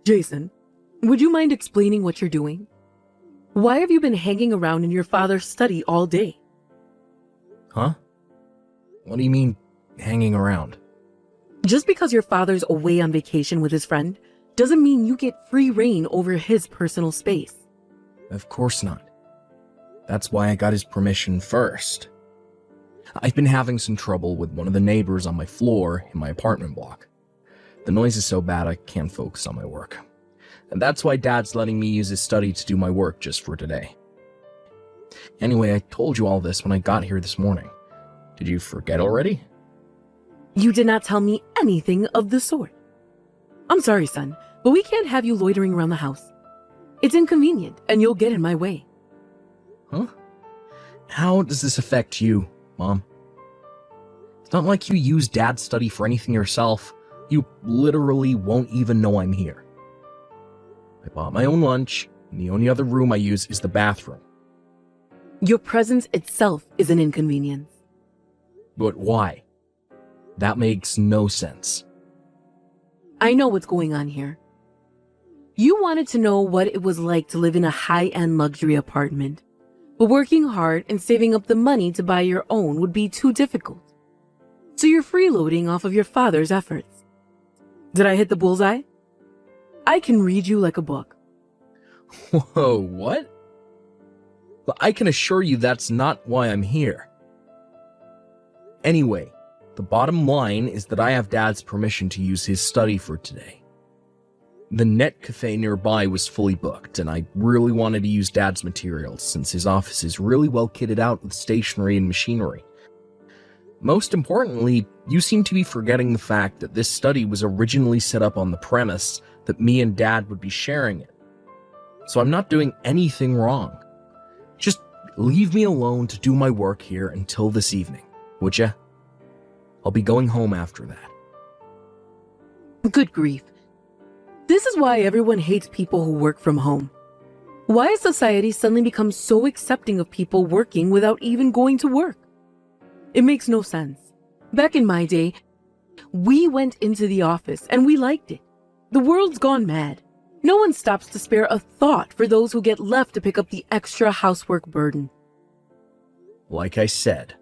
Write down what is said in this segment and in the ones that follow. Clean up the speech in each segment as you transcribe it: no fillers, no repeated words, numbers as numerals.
Jason, would you mind explaining what you're doing? Why have you been hanging around in your father's study all day? Huh? What do you mean, hanging around? Just because your father's away on vacation with his friend doesn't mean you get free reign over his personal space. Of course not. That's why I got his permission first. I've been having some trouble with one of the neighbors on my floor in my apartment block. The noise is so bad I can't focus on my work. And that's why Dad's letting me use his study to do my work just for today. Anyway, I told you all this when I got here this morning. Did you forget already? You did not tell me anything of the sort. I'm sorry, son, but we can't have you loitering around the house. It's inconvenient, and you'll get in my way. Huh? How does this affect you, Mom? It's not like you use Dad's study for anything yourself. You literally won't even know I'm here. I bought my own lunch, and the only other room I use is the bathroom. Your presence itself is an inconvenience. But why? That makes no sense. I know what's going on here. You wanted to know what it was like to live in a high-end luxury apartment, but working hard and saving up the money to buy your own would be too difficult. So you're freeloading off of your father's efforts. Did I hit the bullseye? I can read you like a book. Whoa, what? But I can assure you that's not why I'm here. Anyway, the bottom line is that I have Dad's permission to use his study for today. The net cafe nearby was fully booked, and I really wanted to use Dad's materials since his office is really well kitted out with stationery and machinery. Most importantly, you seem to be forgetting the fact that this study was originally set up on the premise that me and Dad would be sharing it. So I'm not doing anything wrong. Just leave me alone to do my work here until this evening, would ya? I'll be going home after that. Good grief. This is why everyone hates people who work from home. Why has society suddenly become so accepting of people working without even going to work? It makes no sense. Back in my day, we went into the office and we liked it. The world's gone mad. No one stops to spare a thought for those who get left to pick up the extra housework burden. Like I said,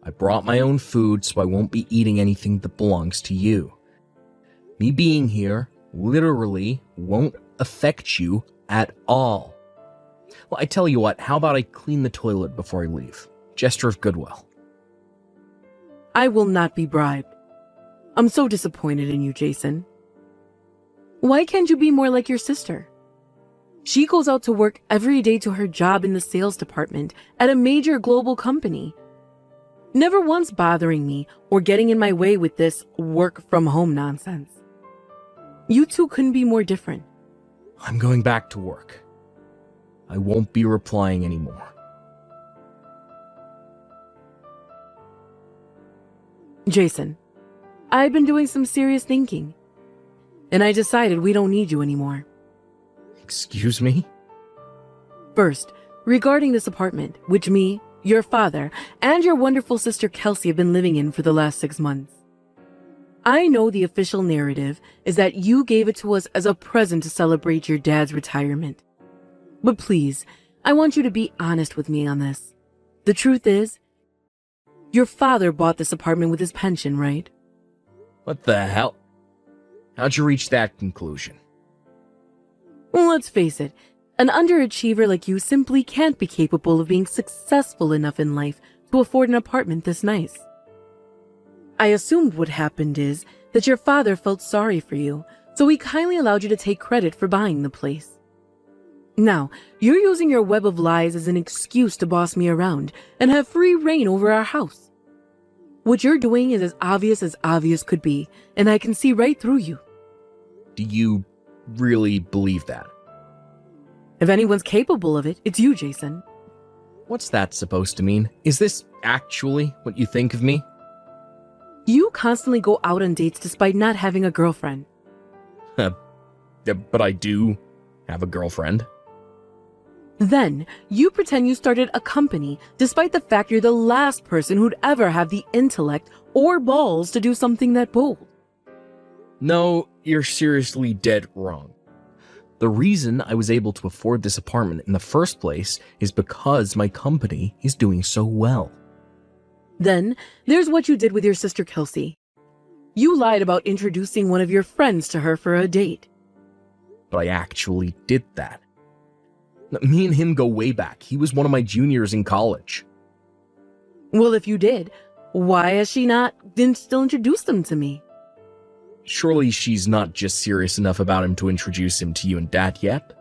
I brought my own food, so I won't be eating anything that belongs to you. Me being here literally won't affect you at all. Well, I tell you what, how about I clean the toilet before I leave? Gesture of goodwill. I will not be bribed. I'm so disappointed in you, Jason. Why can't you be more like your sister? She goes out to work every day to her job in the sales department at a major global company, never once bothering me or getting in my way with this work from home nonsense. You two couldn't be more different. I'm going back to work. I won't be replying anymore. Jason, I've been doing some serious thinking, and I decided we don't need you anymore. Excuse me? First, regarding this apartment, which me, your father, and your wonderful sister Kelsey have been living in for the last 6 months. I know the official narrative is that you gave it to us as a present to celebrate your dad's retirement. But please, I want you to be honest with me on this. The truth is, your father bought this apartment with his pension, right? What the hell? How'd you reach that conclusion? Well, let's face it, an underachiever like you simply can't be capable of being successful enough in life to afford an apartment this nice. I assumed what happened is that your father felt sorry for you, so he kindly allowed you to take credit for buying the place. Now, you're using your web of lies as an excuse to boss me around and have free reign over our house. What you're doing is as obvious could be, and I can see right through you. Do you really believe that? If anyone's capable of it, it's you, Jason. What's that supposed to mean? Is this actually what you think of me? You constantly go out on dates despite not having a girlfriend. But I do have a girlfriend. Then, you pretend you started a company despite the fact you're the last person who'd ever have the intellect or balls to do something that bold. No, you're seriously dead wrong. The reason I was able to afford this apartment in the first place is because my company is doing so well. Then, there's what you did with your sister Kelsey. You lied about introducing one of your friends to her for a date. But I actually did that. Me and him go way back. He was one of my juniors in college. Well, if you did, why has she didn't still introduce them to me? Surely she's not just serious enough about him to introduce him to you and Dad yet?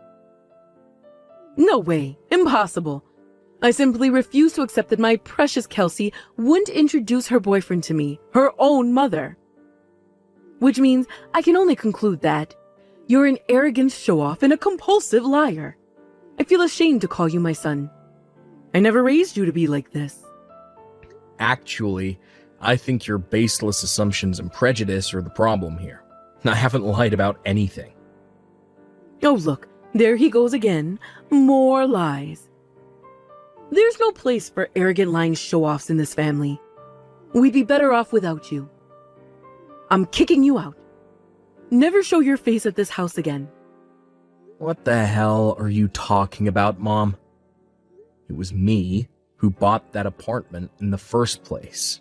No way. Impossible. I simply refuse to accept that my precious Kelsey wouldn't introduce her boyfriend to me, her own mother. Which means I can only conclude that you're an arrogant show-off and a compulsive liar. I feel ashamed to call you my son. I never raised you to be like this. Actually, I think your baseless assumptions and prejudice are the problem here. I haven't lied about anything. Oh, look, there he goes again. More lies. There's no place for arrogant lying show-offs in this family. We'd be better off without you. I'm kicking you out. Never show your face at this house again. What the hell are you talking about, Mom? It was me who bought that apartment in the first place.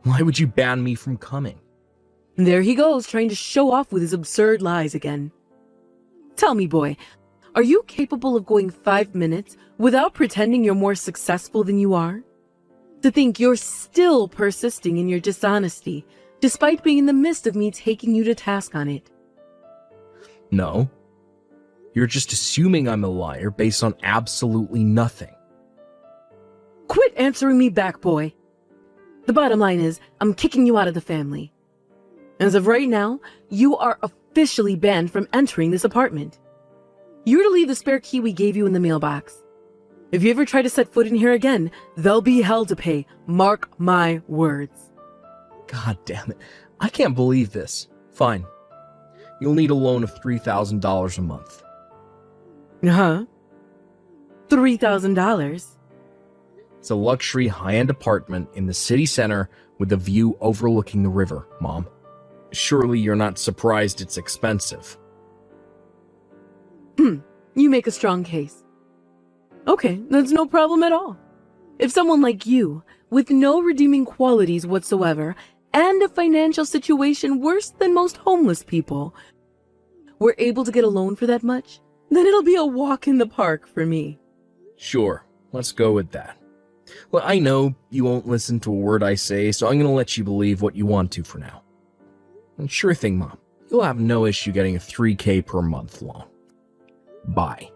Why would you ban me from coming? There he goes, trying to show off with his absurd lies again. Tell me, boy, are you capable of going 5 minutes without pretending you're more successful than you are? To think you're still persisting in your dishonesty, despite being in the midst of me taking you to task on it. No. You're just assuming I'm a liar based on absolutely nothing. Quit answering me back, boy. The bottom line is, I'm kicking you out of the family. As of right now, you are officially banned from entering this apartment. You're to leave the spare key we gave you in the mailbox. If you ever try to set foot in here again, there'll be hell to pay. Mark my words. God damn it. I can't believe this. Fine. You'll need a loan of $3,000 a month. Huh? $3,000? It's a luxury high-end apartment in the city center with a view overlooking the river, Mom. Surely you're not surprised it's expensive. You make a strong case. Okay, that's no problem at all. If someone like you, with no redeeming qualities whatsoever, and a financial situation worse than most homeless people, were able to get a loan for that much, then it'll be a walk in the park for me. Sure, let's go with that. Well, I know you won't listen to a word I say, so I'm gonna let you believe what you want to for now. And sure thing, Mom. You'll have no issue getting a $3,000 per month loan. Bye.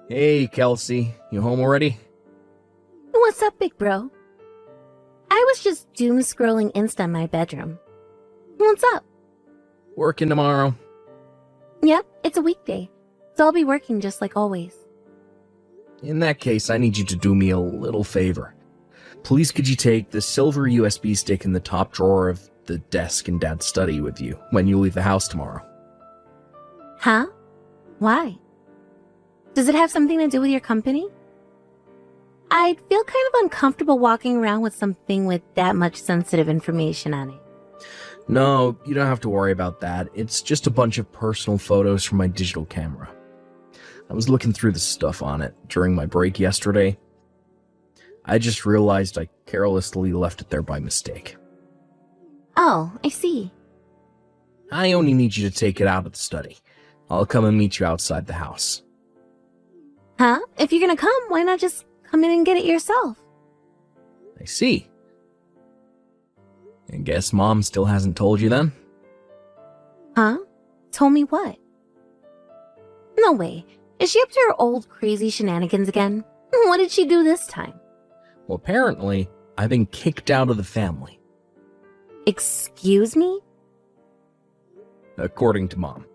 Hey, Kelsey. You home already? What's up, big bro? I was just doom scrolling Insta in my bedroom. What's up? Working tomorrow? Yep, it's a weekday, so I'll be working just like always. In that case, I need you to do me a little favor. Please could you take the silver USB stick in the top drawer of the desk in Dad's study with you when you leave the house tomorrow? Huh? Why? Does it have something to do with your company? I'd feel kind of uncomfortable walking around with something with that much sensitive information on it. No, you don't have to worry about that. It's just a bunch of personal photos from my digital camera. I was looking through the stuff on it during my break yesterday. I just realized I carelessly left it there by mistake. Oh, I see. I only need you to take it out of the study. I'll come and meet you outside the house. Huh? If you're gonna come, why not just come in and get it yourself? I see. I guess Mom still hasn't told you then? Huh? Told me what? No way. Is she up to her old crazy shenanigans again? What did she do this time? Well, apparently, I've been kicked out of the family. Excuse me? According to Mom.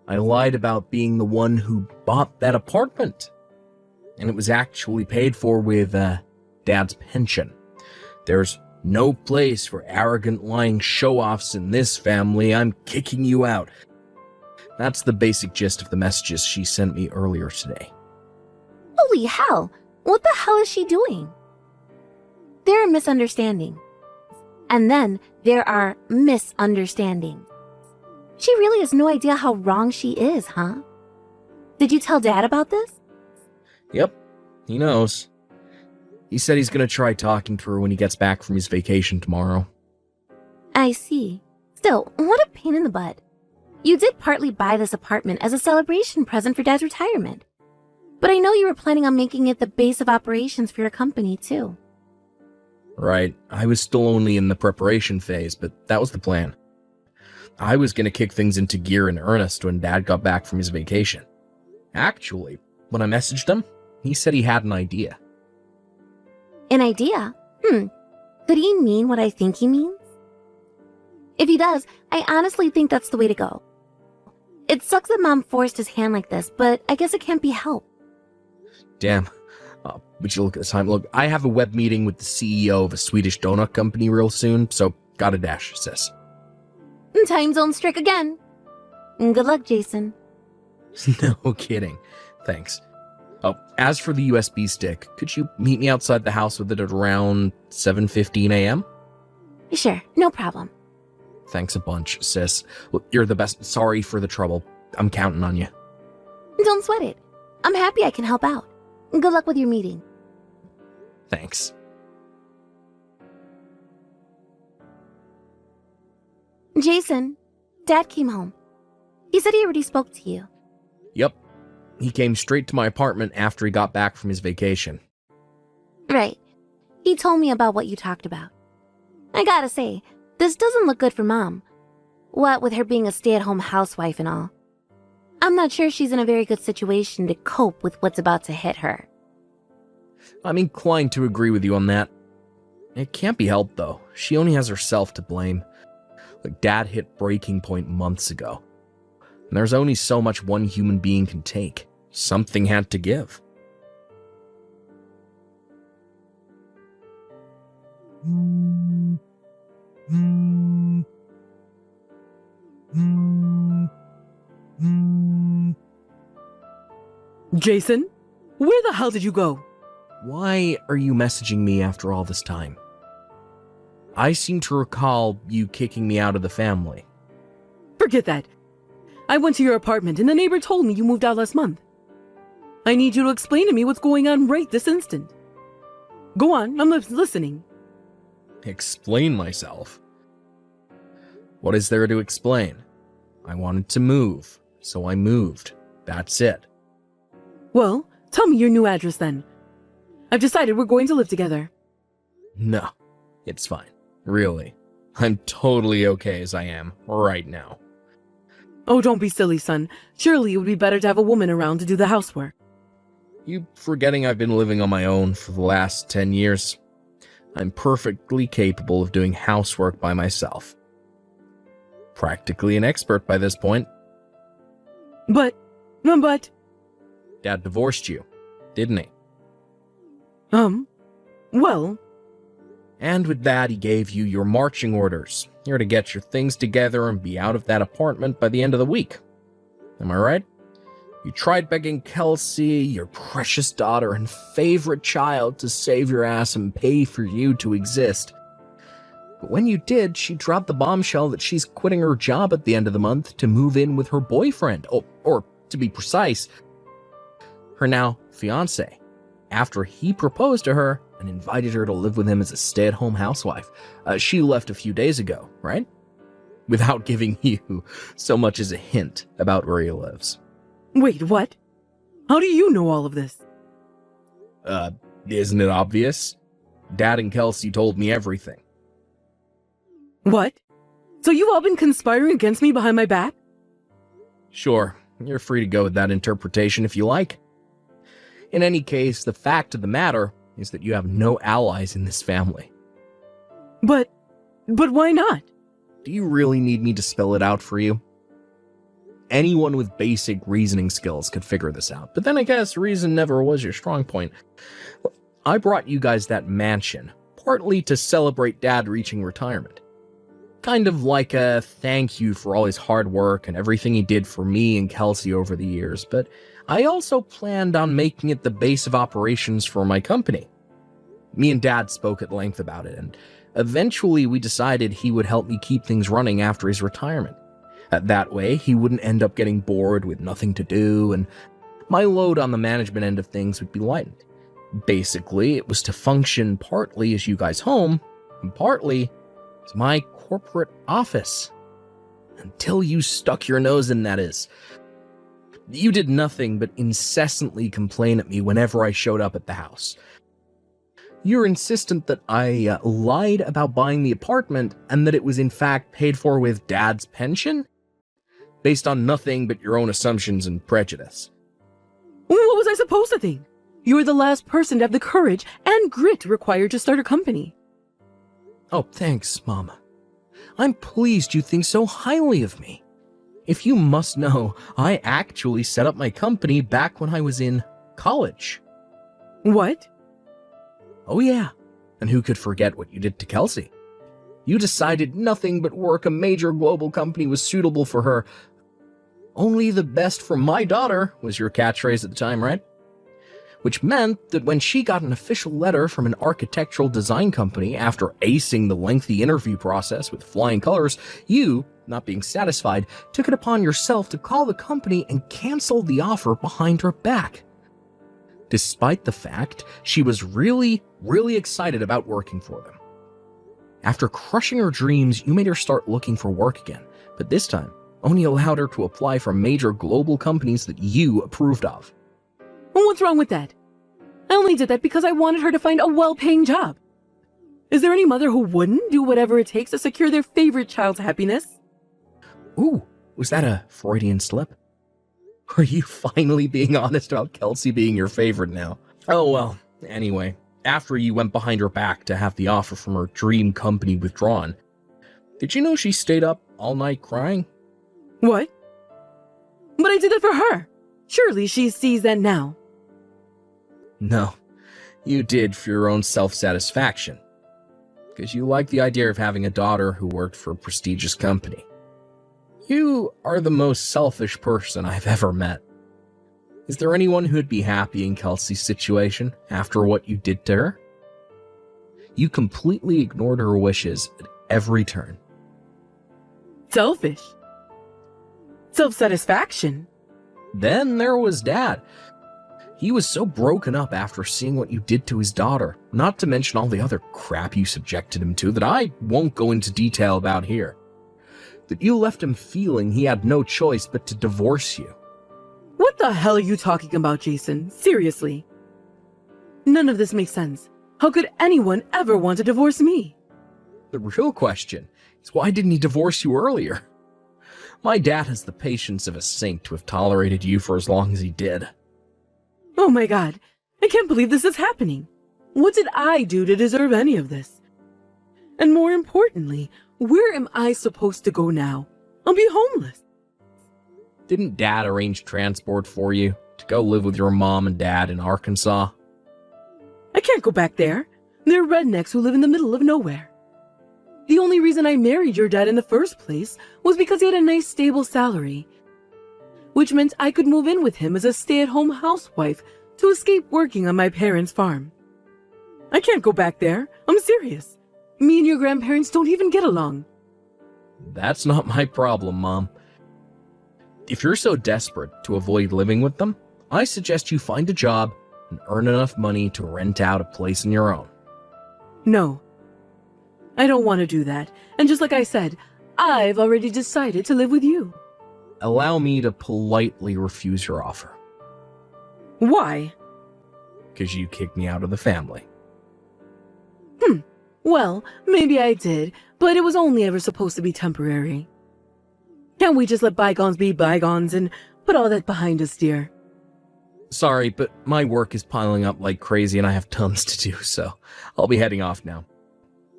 I lied about being the one who bought that apartment. And it was actually paid for with, Dad's pension. There's no place for arrogant lying show-offs in this family. I'm kicking you out. That's the basic gist of the messages she sent me earlier today. Holy hell! What the hell is she doing? There are misunderstandings. And then there are misunderstandings. She really has no idea how wrong she is, huh? Did you tell Dad about this? Yep, he knows. He said he's gonna try talking to her when he gets back from his vacation tomorrow. I see. Still, what a pain in the butt. You did partly buy this apartment as a celebration present for Dad's retirement. But I know you were planning on making it the base of operations for your company, too. Right, I was still only in the preparation phase, but that was the plan. I was gonna kick things into gear in earnest when Dad got back from his vacation. Actually, when I messaged him, he said he had an idea. An idea? Could he mean what I think he means? If he does, I honestly think that's the way to go. It sucks that Mom forced his hand like this, but I guess it can't be helped. Damn. Would you look at the time? Look, I have a web meeting with the CEO of a Swedish donut company real soon, so gotta dash, sis. Time zone strict again. Good luck, Jason. No kidding. Thanks. Oh, as for the USB stick, could you meet me outside the house with it at around 7:15 a.m.? Sure, no problem. Thanks a bunch, sis. Look, you're the best. Sorry for the trouble. I'm counting on you. Don't sweat it. I'm happy I can help out. Good luck with your meeting. Thanks. Jason, Dad came home. He said he already spoke to you. Yep. He came straight to my apartment after he got back from his vacation. Right. He told me about what you talked about. I gotta say, this doesn't look good for Mom. What with her being a stay-at-home housewife and all. I'm not sure she's in a very good situation to cope with what's about to hit her. I'm inclined to agree with you on that. It can't be helped, though. She only has herself to blame. Like, Dad hit breaking point months ago. And there's only so much one human being can take. Something had to give. Jason, where the hell did you go? Why are you messaging me after all this time? I seem to recall you kicking me out of the family. Forget that. I went to your apartment and the neighbor told me you moved out last month. I need you to explain to me what's going on right this instant. Go on, I'm listening. Explain myself? What is there to explain? I wanted to move, so I moved. That's it. Well, tell me your new address then. I've decided we're going to live together. No, it's fine. Really. I'm totally okay as I am right now. Oh, don't be silly, son. Surely it would be better to have a woman around to do the housework. You forgetting I've been living on my own for the last 10 years? I'm perfectly capable of doing housework by myself. Practically an expert by this point. But... Dad divorced you, didn't he? Well... And with that, he gave you your marching orders. You're to get your things together and be out of that apartment by the end of the week. Am I right? You tried begging Kelsey, your precious daughter and favorite child, to save your ass and pay for you to exist. But when you did, she dropped the bombshell that she's quitting her job at the end of the month to move in with her boyfriend, or to be precise, her now fiancé, after he proposed to her and invited her to live with him as a stay-at-home housewife. She left a few days ago, right? Without giving you so much as a hint about where he lives. Wait, what? How do you know all of this? Isn't it obvious? Dad and Kelsey told me everything. What? So you've all been conspiring against me behind my back? Sure, you're free to go with that interpretation if you like. In any case, the fact of the matter is that you have no allies in this family. But why not? Do you really need me to spell it out for you? Anyone with basic reasoning skills could figure this out, but then I guess reason never was your strong point. I brought you guys that mansion, partly to celebrate Dad reaching retirement. Kind of like a thank you for all his hard work and everything he did for me and Kelsey over the years, but I also planned on making it the base of operations for my company. Me and Dad spoke at length about it, and Eventually, we decided he would help me keep things running after his retirement. That way, he wouldn't end up getting bored with nothing to do, and my load on the management end of things would be lightened. Basically, it was to function partly as you guys' home, and partly as my corporate office. Until you stuck your nose in, that is. You did nothing but incessantly complain at me whenever I showed up at the house. You're insistent that I lied about buying the apartment and that it was in fact paid for with Dad's pension? Based on nothing but your own assumptions and prejudice. What was I supposed to think? You were the last person to have the courage and grit required to start a company. Oh, thanks, Mama. I'm pleased you think so highly of me. If you must know, I actually set up my company back when I was in college. What? Oh yeah, and who could forget what you did to Kelsey? You decided nothing but work a major global company was suitable for her. Only the best for my daughter was your catchphrase at the time, right? Which meant that when she got an official letter from an architectural design company after acing the lengthy interview process with flying colors, you, not being satisfied, took it upon yourself to call the company and cancel the offer behind her back. Despite the fact she was really excited about working for them. After crushing her dreams, you made her start looking for work again, but this time only allowed her to apply for major global companies that you approved of. What's wrong with that? I only did that because I wanted her to find a well-paying job. Is there any mother who wouldn't do whatever it takes to secure their favorite child's happiness? Ooh, was that a Freudian slip? Are you finally being honest about Kelsey being your favorite now? Oh well, anyway, after you went behind her back to have the offer from her dream company withdrawn, did you know she stayed up all night crying? What? But I did it for her. Surely she sees that now. No, you did for your own self-satisfaction. Because you like the idea of having a daughter who worked for a prestigious company. You are the most selfish person I've ever met. Is there anyone who'd be happy in Kelsey's situation after what you did to her? You completely ignored her wishes at every turn. Selfish. Self-satisfaction. Then there was Dad. He was so broken up after seeing what you did to his daughter, not to mention all the other crap you subjected him to that I won't go into detail about here, that you left him feeling he had no choice but to divorce you. What the hell are you talking about, Jason? Seriously. None of this makes sense. How could anyone ever want to divorce me? The real question is, why didn't he divorce you earlier? My dad has the patience of a saint to have tolerated you for as long as he did. Oh my god, I can't believe this is happening. What did I do to deserve any of this? And more importantly, where am I supposed to go now? I'll be homeless. Didn't Dad arrange transport for you to go live with your mom and dad in Arkansas? I can't go back there. They're rednecks who live in the middle of nowhere. The only reason I married your dad in the first place was because he had a nice stable salary, which meant I could move in with him as a stay-at-home housewife to escape working on my parents' farm. I can't go back there. I'm serious. Me and your grandparents don't even get along. That's not my problem, Mom. If you're so desperate to avoid living with them, I suggest you find a job and earn enough money to rent out a place on your own. No. I don't want to do that. And just like I said, I've already decided to live with you. Allow me to politely refuse your offer. Why? Because you kicked me out of the family. Well, maybe I did, but it was only ever supposed to be temporary. Can't we just let bygones be bygones and put all that behind us, dear? Sorry, but my work is piling up like crazy and I have tons to do, so I'll be heading off now.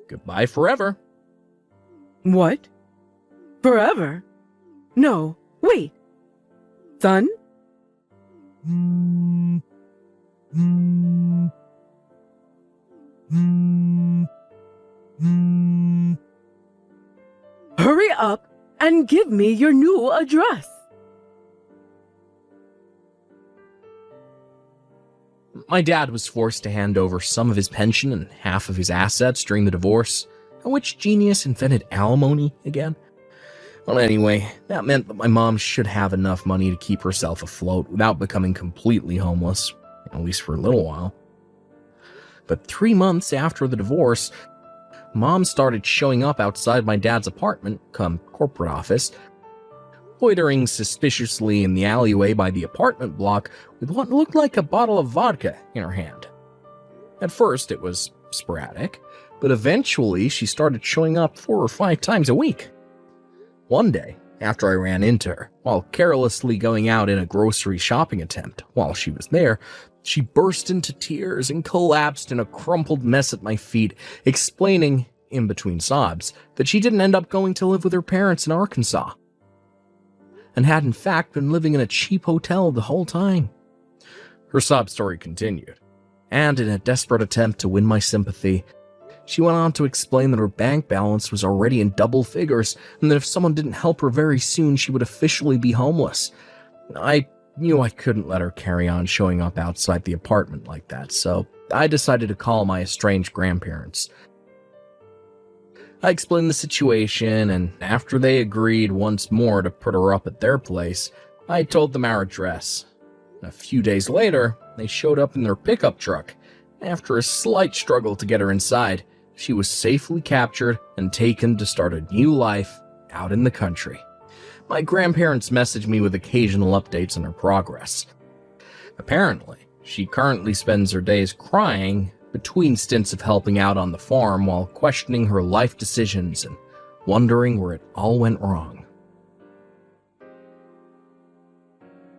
Goodbye forever. What? Forever? No, wait. Son? Hurry up and give me your new address. My dad was forced to hand over some of his pension and half of his assets during the divorce, Which genius invented alimony again? Well, anyway, that meant that my mom should have enough money to keep herself afloat without becoming completely homeless, at least for a little while. But 3 months after the divorce, Mom started showing up outside my dad's apartment, come corporate office, loitering suspiciously in the alleyway by the apartment block with what looked like a bottle of vodka in her hand. At first, it was sporadic, but eventually she started showing up 4 or 5 times a week. One day, after I ran into her, while carelessly going out in a grocery shopping attempt while she was there, she burst into tears and collapsed in a crumpled mess at my feet, explaining, in between sobs, that she didn't end up going to live with her parents in Arkansas, and had in fact been living in a cheap hotel the whole time. Her sob story continued, and in a desperate attempt to win my sympathy, she went on to explain that her bank balance was already in double figures, and that if someone didn't help her very soon, she would officially be homeless. I knew I couldn't let her carry on showing up outside the apartment like that, so I decided to call my estranged grandparents. I explained the situation, and after they agreed once more to put her up at their place, I told them our address. A few days later, they showed up in their pickup truck. After a slight struggle to get her inside, she was safely captured and taken to start a new life out in the country. My grandparents messaged me with occasional updates on her progress. Apparently, she currently spends her days crying between stints of helping out on the farm while questioning her life decisions and wondering where it all went wrong.